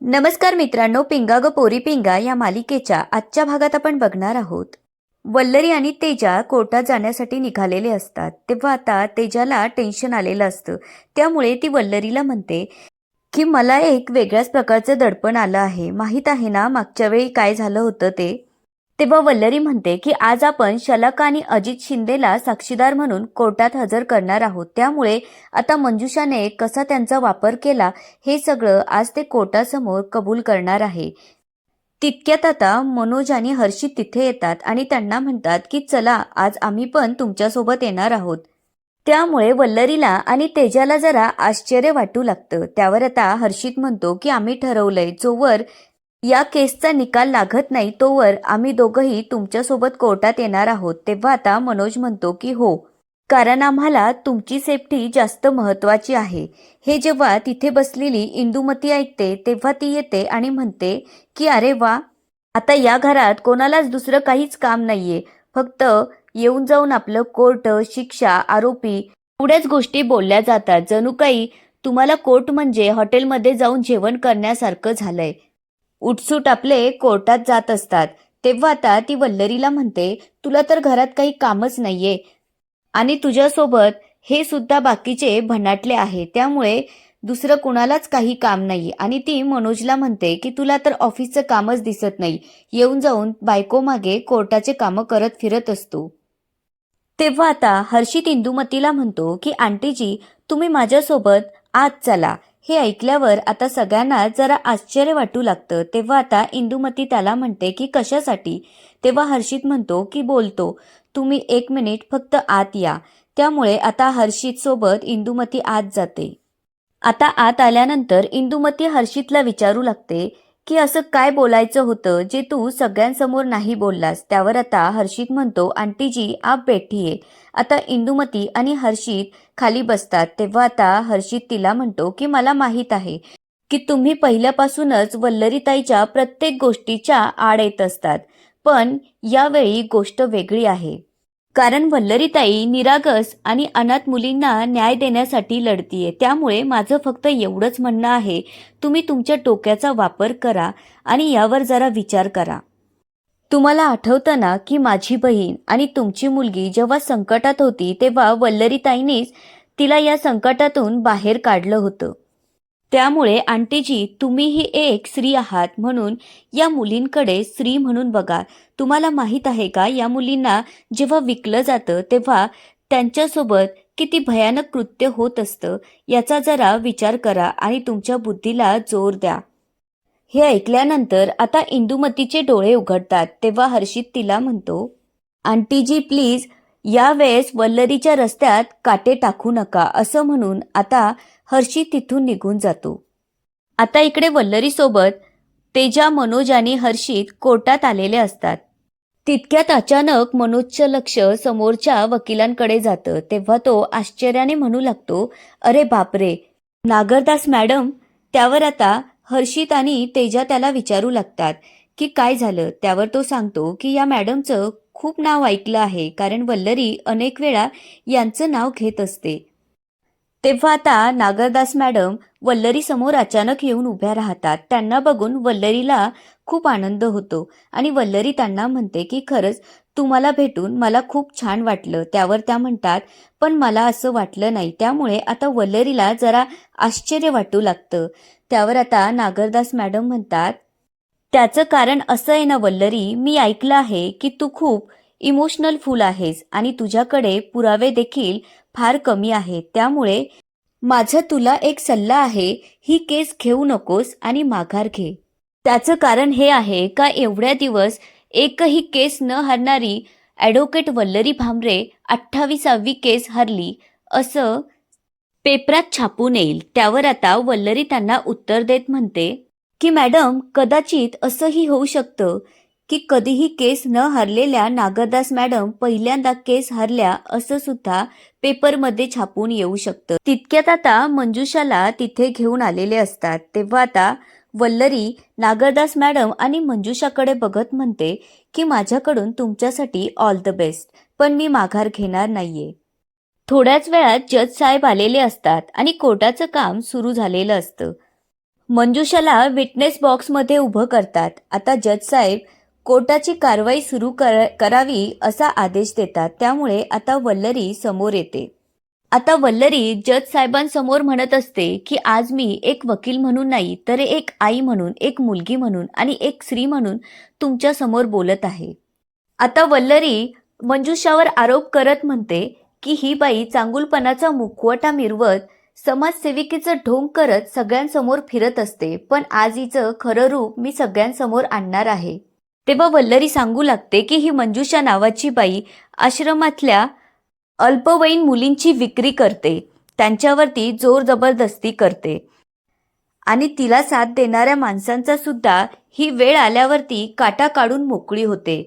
नमस्कार मित्रांनो, पिंगा ग पोरी पिंगा या मालिकेच्या आजच्या भागात आपण बघणार आहोत. वल्लरी आणि तेजा कोर्टात जाण्यासाठी निघालेले असतात. तेव्हा आता तेजाला टेन्शन आलेलं असतं. त्यामुळे ती वल्लरीला म्हणते की मला एक वेगळ्याच प्रकारचं दडपण आलं आहे. माहीत आहे ना मागच्या वेळी काय झालं होतं ते. तेव्हा वल्लरी म्हणते की आज आपण शलाका आणि अजित शिंदेला साक्षीदार म्हणून कोर्टात हजर करणार आहोत. त्यामुळे आता मंजुषाने कसा त्यांचा वापर केला हे सगळं आज ते कोर्टासमोर कबूल करणार आहे. तितक्यात आता मनोज आणि हर्षित तिथे येतात आणि त्यांना म्हणतात की चला आज आम्ही पण तुमच्यासोबत येणार आहोत. त्यामुळे वल्लरीला आणि तेजाला जरा आश्चर्य वाटू लागतं. त्यावर आता हर्षित म्हणतो की आम्ही ठरवलंय जोवर या केसचा निकाल लागत नाही तोवर आम्ही दोघंही तुमच्यासोबत कोर्टात येणार आहोत. तेव्हा आता मनोज म्हणतो की हो, कारण आम्हाला तुमची सेफ्टी जास्त महत्वाची आहे. हे जेव्हा तिथे बसलेली इंदुमती ऐकते तेव्हा ती येते आणि म्हणते की अरे वा, आता या घरात कोणालाच दुसरं काहीच काम नाहीये. फक्त येऊन जाऊन आपलं कोर्ट, शिक्षा, आरोपी एवढ्याच गोष्टी बोलल्या जातात. जणू काही तुम्हाला कोर्ट म्हणजे हॉटेलमध्ये जाऊन जेवण करण्यासारखं झालंय. उठसूट आपले कोर्टात जात असतात. तेव्हा आता ती वल्लरीला म्हणते तुला तर घरात काही कामच नाहीये आणि तुझ्यासोबत हे सुद्धा बाकीचे भनाटले आहे. त्यामुळे दुसरं कुणालाच काही काम नाही. आणि ती मनोजला म्हणते की तुला तर ऑफिसचं कामच दिसत नाही. येऊन जाऊन बायको मागे कोर्टाचे कामं करत फिरत असतो. तेव्हा आता हर्षित इंदुमतीला म्हणतो की आंटीजी तुम्ही माझ्यासोबत आज चला. हे ऐकल्यावर आता सगळ्यांना जरा आश्चर्य वाटू लागतं. तेव्हा आता इंदुमती त्याला म्हणते की कशासाठी. तेव्हा हर्षित म्हणतो की बोलतो, तुम्ही 1 मिनिट फक्त आत या. त्यामुळे आता हर्षित सोबत इंदुमती आत जाते. आता आत आल्यानंतर इंदुमती हर्षितला विचारू लागते की असं काय बोलायचं होतं जे तू सगळ्यांसमोर नाही बोललास. त्यावर आता हर्षित म्हणतो आंटीजी आप बैठिये. आता इंदुमती आणि हर्षित खाली बसतात. तेव्हा आता हर्षित तिला म्हणतो की मला माहीत आहे की तुम्ही पहिल्यापासूनच वल्लरीताईच्या प्रत्येक गोष्टीच्या आड येत असतात. पण यावेळी गोष्ट वेगळी आहे. कारण वल्लरीताई निरागस आणि अनाथ मुलींना न्याय देण्यासाठी लढतीये. त्यामुळे माझं फक्त एवढंच म्हणणं आहे, तुम्ही तुमच्या डोक्याचा वापर करा आणि यावर जरा विचार करा. तुम्हाला आठवतं ना की माझी बहीण आणि तुमची मुलगी जेव्हा संकटात होती तेव्हा वल्लरीताईंनीच तिला या संकटातून बाहेर काढलं होतं. त्यामुळे आंटीजी तुम्हीही एक स्त्री आहात म्हणून या मुलींकडे स्त्री म्हणून बघा. तुम्हाला माहीत आहे का या मुलींना जेव्हा विकलं जातं तेव्हा त्यांच्यासोबत किती भयानक कृत्य होत असतं. याचा जरा विचार करा आणि तुमच्या बुद्धीला जोर द्या. हे ऐकल्यानंतर आता इंदुमतीचे डोळे उघडतात. तेव्हा हर्षित तिला म्हणतो आंटीजी प्लीज यावेळेस वल्लरीच्या रस्त्यात काटे टाकू नका. असं म्हणून आता हर्षित तिथून निघून जातो. आता इकडे वल्लरी सोबत तेजा, मनोज आणि हर्षित कोर्टात आलेले असतात. तितक्यात अचानक मनोजचं लक्ष समोरच्या वकिलांकडे जातं. तेव्हा तो आश्चर्याने म्हणू लागतो अरे बापरे, नागरदास मॅडम. त्यावर आता हर्षित आणि तेजा त्याला विचारू लागतात की काय झालं. त्यावर तो सांगतो की या मॅडमचं खूप नाव ऐकलं आहे, कारण वल्लरी अनेक वेळा यांचं नाव घेत असते. तेव्हा आता नागरदास मॅडम वल्लरी समोर अचानक येऊन उभ्या राहतात. त्यांना बघून वल्लरीला खूप आनंद होतो आणि वल्लरी त्यांना म्हणते की खरंच तुम्हाला भेटून मला खूप छान वाटलं. त्यावर त्या म्हणतात पण मला असं वाटलं नाही. त्यामुळे आता वल्लरीला जरा आश्चर्य वाटू लागतं. त्यावर आता नागरदास मॅडम म्हणतात त्याचं कारण असं आहे ना वल्लरी, मी ऐकलं आहे की तू खूप इमोशनल फुल आहेस आणि तुझ्याकडे पुरावे देखील फार कमी आहेत. त्यामुळे माझा तुला एक सल्ला आहे, ही केस घेऊ नकोस आणि माघार घे. त्याचं कारण हे आहे का एवढ्या दिवस एकही केस न हरणारी ॲडव्होकेट वल्लरी भामरे 28वी केस हरली असं पेपरात छापून येईल. त्यावर आता वल्लरी त्यांना उत्तर देत म्हणते की मॅडम कदाचित असंही होऊ शकतं की कधीही केस न हरलेल्या नागरदास मॅडम पहिल्यांदा केस हरल्या असं सुद्धा पेपरमध्ये छापून येऊ शकतं. तितक्यात आता मंजुषाला तिथे घेऊन आलेले असतात. तेव्हा आता वल्लरी नागरदास मॅडम आणि मंजुषाकडे बघत म्हणते की माझ्याकडून तुमच्यासाठी ऑल द बेस्ट, पण मी माघार घेणार नाहीये. थोड्याच वेळात जज साहेब आलेले असतात आणि कोर्टाचं काम सुरू झालेलं असतं. मंजुषाला विटनेस बॉक्समध्ये उभं करतात. आता जज साहेब कोर्टाची कारवाई सुरू करावी असा आदेश देतात. त्यामुळे आता वल्लरी समोर येते. आता वल्लरी जज साहेबांसमोर म्हणत असते की आज मी एक वकील म्हणून नाही तर एक आई म्हणून, एक मुलगी म्हणून आणि एक स्त्री म्हणून तुमच्या समोर बोलत आहे. आता वल्लरी मंजुषावर आरोप करत म्हणते की ही बाई चांगुलपणाचा मुखवटा मिरवत समाजसेविकेचं ढोंग करत सगळ्यांसमोर फिरत असते, पण आज हिचं खरं रूप मी सगळ्यांसमोर आणणार आहे. तेव्हा वल्लरी सांगू लागते की ही मंजुषा नावाची बाई आश्रमातल्या अल्पवयीन मुलींची विक्री करते, त्यांच्यावरती जोर जबरदस्ती करते आणि तिला साथ देणाऱ्या माणसांचा सुद्धा ही वेळ आल्यावरती काटा काढून मोकळी होते.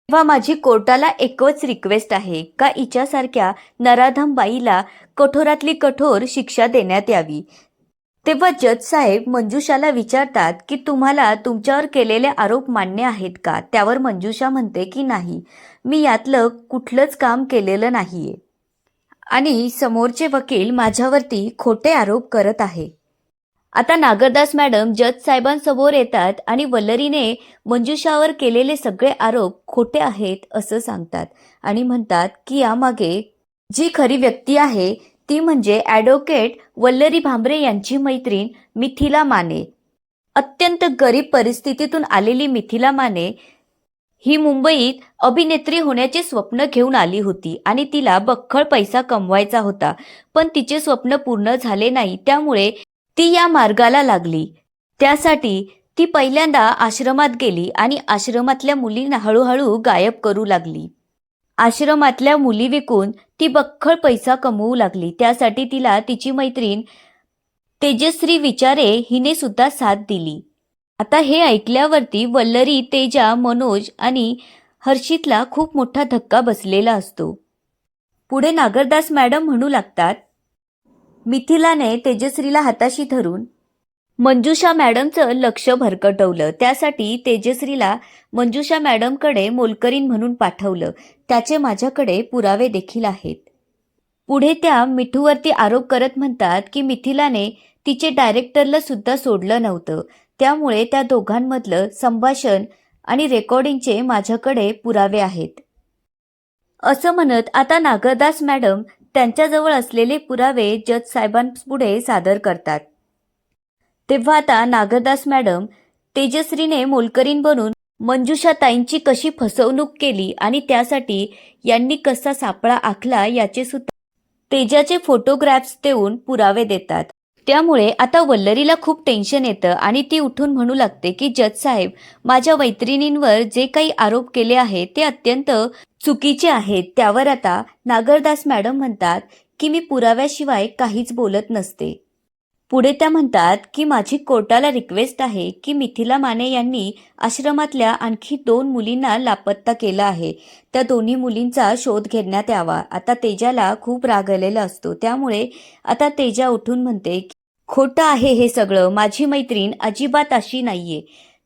तेव्हा माझी कोर्टाला एकच रिक्वेस्ट आहे का हिच्यासारख्या नराधम बाईला कठोरातली कठोर शिक्षा देण्यात यावी. तेव्हा जज साहेब मंजुषाला विचारतात की तुम्हाला तुमच्यावर केलेले आरोप मान्य आहेत का. त्यावर मंजुषा म्हणते की नाही, मी यातलं कुठलंच काम केलेलं नाहीये आणि समोरचे वकील माझ्यावरती खोटे आरोप करत आहे. आता नागरदास मॅडम जज साहेबांसमोर येतात आणि वल्लरीने मंजुषावर केलेले सगळे आरोप खोटे आहेत असं सांगतात आणि म्हणतात की यामागे जी खरी व्यक्ती आहे ती म्हणजे ॲडव्होकेट वल्लरी भांबरे यांची मैत्रीण मिथिला माने. अत्यंत गरीब परिस्थितीतून आलेली मिथिला माने ही मुंबईत अभिनेत्री होण्याचे स्वप्न घेऊन आली होती आणि तिला बख्खळ पैसा कमवायचा होता, पण तिचे स्वप्न पूर्ण झाले नाही. त्यामुळे ती या मार्गाला लागली. त्यासाठी ती पहिल्यांदा आश्रमात गेली आणि आश्रमातल्या मुलींना हळूहळू गायब करू लागली. आश्रमातल्या मुली विकून ती बख्खळ पैसा कमवू लागली. त्यासाठी तिला तिची मैत्रीण तेजश्री विचारे हिने सुद्धा साथ दिली. आता हे ऐकल्यावरती वल्लरी, तेजा, मनोज आणि हर्षितला खूप मोठा धक्का बसलेला असतो. पुढे नागरदास मॅडम म्हणू लागतात, मिथिलाने तेजश्रीला हाताशी धरून मंजुषा मॅडमचं लक्ष भरकटवलं. त्यासाठी तेजश्रीला मंजुषा मॅडमकडे मोलकरीण म्हणून पाठवलं. त्याचे माझ्याकडे पुरावे देखील आहेत. पुढे त्या मिठूवरती आरोप करत म्हणतात की मिथिलाने तिचे डायरेक्टरला सुद्धा सोडलं नव्हतं. त्यामुळे त्या दोघांमधलं संभाषण आणि रेकॉर्डिंगचे माझ्याकडे पुरावे आहेत असं म्हणत आता नागरदास मॅडम त्यांच्याजवळ असलेले पुरावे जज साहेबांपुढे सादर करतात. तेव्हा आता नागरदास मॅडम तेजश्रीने मोलकरीण बनून मंजुषा ताईंची कशी फसवणूक केली आणि त्यासाठी यांनी कसा सापळा आखला याचे सुद्धा तेजाचे फोटोग्राफ्स देऊन पुरावे देतात. त्यामुळे आता वल्लरीला खूप टेन्शन येतं आणि ती उठून म्हणू लागते की जज साहेब, माझ्या मैत्रिणींवर जे काही आरोप केले आहेत ते अत्यंत चुकीचे आहेत. त्यावर आता नागरदास मॅडम म्हणतात की मी पुराव्याशिवाय काहीच बोलत नसते. पुढे त्या म्हणतात की माझी कोर्टाला रिक्वेस्ट आहे की मिथिला माने यांनी आश्रमातल्या आणखी 2 मुलींना लापत्ता केला आहे. त्या दोन्ही मुलींचा शोध घेण्यात यावा. आता तेजाला खूप राग आलेला असतो. त्यामुळे आता तेजा उठून म्हणते, खोटं आहे हे सगळं, माझी मैत्रीण अजिबात अशी नाहीये.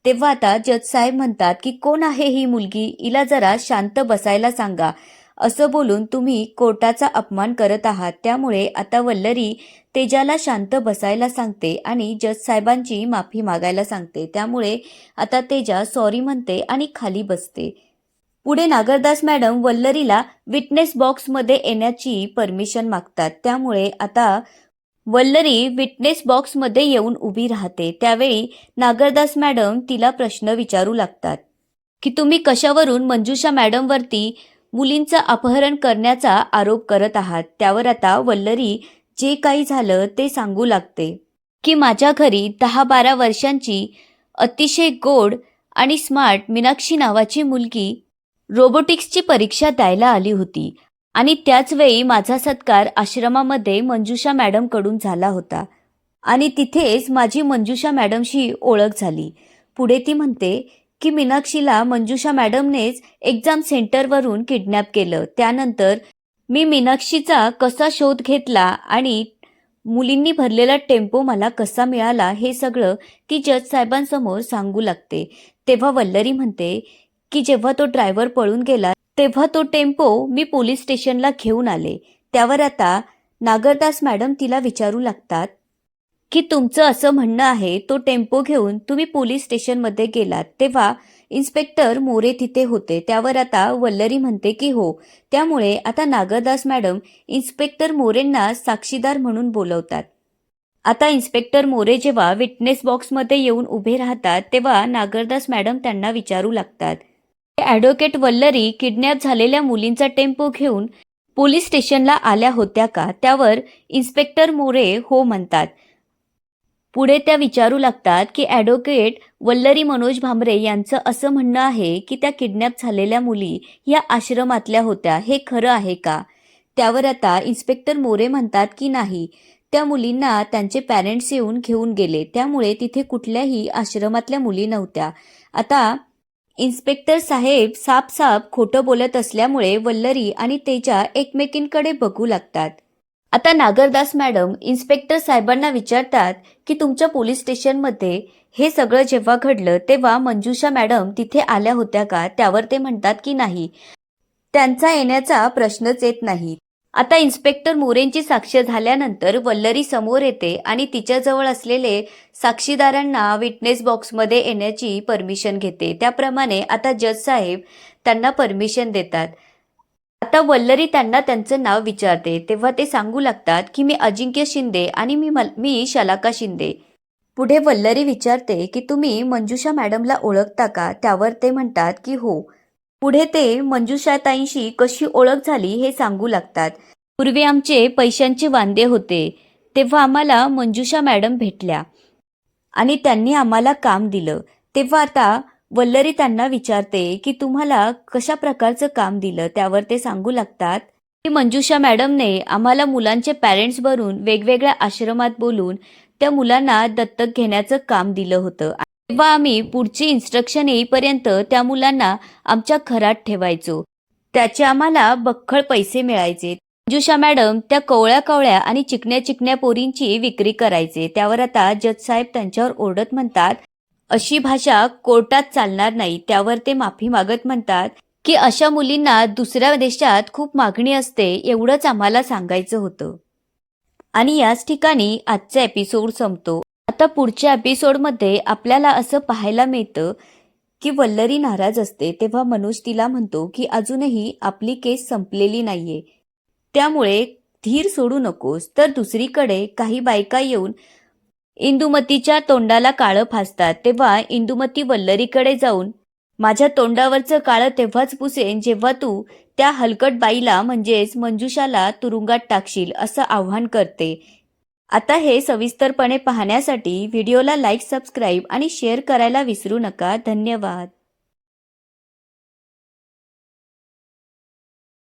तेव्हा आता जज साहेब म्हणतात की कोण आहे ही मुलगी, हिला जरा शांत बसायला सांगा. असं बोलून तुम्ही कोर्टाचा अपमान करत आहात. त्यामुळे आता वल्लरी तेजाला शांत बसायला सांगते आणि जज साहेबांची माफी मागायला सांगते. त्यामुळे आता तेजा सॉरी म्हणते आणि खाली बसते. पुढे नागरदास मॅडम वल्लरीला विटनेस बॉक्समध्ये येण्याची परमिशन मागतात. त्यामुळे आता वल्लरी विटनेस बॉक्समध्ये येऊन उभी राहते. त्यावेळी नागरदास मॅडम तिला प्रश्न विचारू लागतात की तुम्ही कशावरून मंजुषा मॅडमवरती मुलींचं अपहरण करण्याचा आरोप करत आहात. त्यावर आता वल्लरी जे काही झालं ते सांगू लागते की माझ्या घरी 10-12 वर्षांची अतिशय गोड आणि स्मार्ट मीनाक्षी नावाची मुलगी रोबोटिक्सची परीक्षा द्यायला आली होती आणि त्याच वेळी माझा सत्कार आश्रमामध्ये मंजुषा मॅडमकडून झाला होता आणि तिथेच माझी मंजुषा मॅडमशी ओळख झाली. पुढे ती म्हणते की मीनाक्षीला मंजुषा मॅडमनेच एक्झाम सेंटरवरून किडनॅप केलं. त्यानंतर मी मीनाक्षीचा कसा शोध घेतला आणि मुलींनी भरलेला टेम्पो मला कसा मिळाला हे सगळं ती जज साहेबांसमोर सांगू लागते. तेव्हा वल्लरी म्हणते की जेव्हा तो ड्रायव्हर पळून गेला तेव्हा तो टेम्पो मी पोलीस स्टेशनला घेऊन आले. त्यावर आता नागरदास मॅडम तिला विचारू लागतात की तुमचं असं म्हणणं आहे तो टेम्पो घेऊन तुम्ही पोलीस स्टेशनमध्ये गेलात तेव्हा इन्स्पेक्टर मोरे तिथे होते. त्यावर आता वल्लरी म्हणते की हो. त्यामुळे आता नागरदास मॅडम इन्स्पेक्टर मोरेंना साक्षीदार म्हणून बोलवतात. आता इन्स्पेक्टर मोरे जेव्हा विटनेस बॉक्समध्ये येऊन उभे राहतात तेव्हा नागरदास मॅडम त्यांना विचारू लागतात. ॲडव्होकेट वल्लरी किडनॅप झालेल्या मुलींचा टेम्पो घेऊन पोलीस स्टेशनला आल्या होत्या का? त्यावर इन्स्पेक्टर मोरे हो म्हणतात. पुढे त्या विचारू लागतात की ॲडव्होकेट वल्लरी मनोज भांबरे यांचं असं म्हणणं आहे की त्या किडनॅप झालेल्या मुली या आश्रमातल्या होत्या. हे खरं आहे का? त्यावर आता इन्स्पेक्टर मोरे म्हणतात की नाही, त्या मुलींना त्यांचे पॅरेंट्स येऊन घेऊन गेले. त्यामुळे तिथे कुठल्याही आश्रमातल्या मुली नव्हत्या. आता इन्स्पेक्टर साहेब साफ खोटं बोलत असल्यामुळे वल्लरी आणि तेजा एकमेकींकडे बघू लागतात. आता नागरदास मॅडम इन्स्पेक्टर साहेबांना विचारतात की तुमच्या पोलीस स्टेशनमध्ये हे सगळं जेव्हा घडलं तेव्हा मंजुषा मॅडम तिथे आल्या होत्या का? त्यावर ते म्हणतात की नाही, त्यांचा येण्याचा प्रश्नच येत नाही. आता इन्स्पेक्टर मोरेंची साक्ष झाल्यानंतर वल्लरी समोर येते आणि तिच्याजवळ असलेले साक्षीदारांना विटनेस बॉक्समध्ये येण्याची परमिशन घेते. त्याप्रमाणे आता जज साहेब त्यांना परमिशन देतात. आता वल्लरी त्यांना त्यांचं नाव विचारते तेव्हा ते सांगू लागतात की मी अजिंक्य शिंदे आणि मी शलाका शिंदे. पुढे वल्लरी विचारते की तुम्ही मंजुषा मॅडमला ओळखता का? त्यावर ते म्हणतात की हो. पुढे ते मंजुषाताईंशी कशी ओळख झाली हे सांगू लागतात. पूर्वी आमचे पैशांचे वांदे होते तेव्हा आम्हाला मंजुषा मॅडम भेटल्या आणि त्यांनी आम्हाला काम दिलं. तेव्हा आता वल्लरी त्यांना विचारते की तुम्हाला कशा प्रकारचं काम दिलं? त्यावर ते सांगू लागतात की मंजुषा मॅडमने आम्हाला मुलांचे पॅरेंट्स बनवून वेगवेगळ्या आश्रमात बोलून त्या मुलांना दत्तक घेण्याचं काम दिलं होतं. तेव्हा आम्ही पुढची इन्स्ट्रक्शन येईपर्यंत त्या मुलांना आमच्या घरात ठेवायचो. त्याचे आम्हाला बक्कळ पैसे मिळायचे. मंजुषा मॅडम त्या कवळ्या आणि चिकन्या पोरींची विक्री करायचे. त्यावर आता जज साहेब त्यांच्यावर ओरडत म्हणतात, अशी भाषा कोर्टात चालणार नाही. त्यावर ते माफी मागत म्हणतात की अशा मुलींना दुसऱ्या देशात खूप मागणी असते, एवढंच आम्हाला सांगायचं होतं. आणि याच ठिकाणी आजचा एपिसोड संपतो. आता पुढच्या एपिसोडमध्ये आपल्याला असं पाहायला मिळतं की वल्लरी नाराज असते तेव्हा मनोज तिला म्हणतो की अजूनही आपली केस संपलेली नाहीये, त्यामुळे धीर सोडू नकोस. तर दुसरीकडे काही बायका येऊन इंदुमतीच्या तोंडाला काळं फासतात. तेव्हा इंदुमती वल्लरीकडे जाऊन माझ्या तोंडावरचं काळं तेव्हाच पुसेन जेव्हा तू त्या हलकट बाईला म्हणजेच मंजुषाला तुरुंगात टाकशील, असं आव्हान करते. आता हे सविस्तरपणे पाहण्यासाठी व्हिडिओला लाईक, सबस्क्राईब आणि शेअर करायला विसरू नका. धन्यवाद.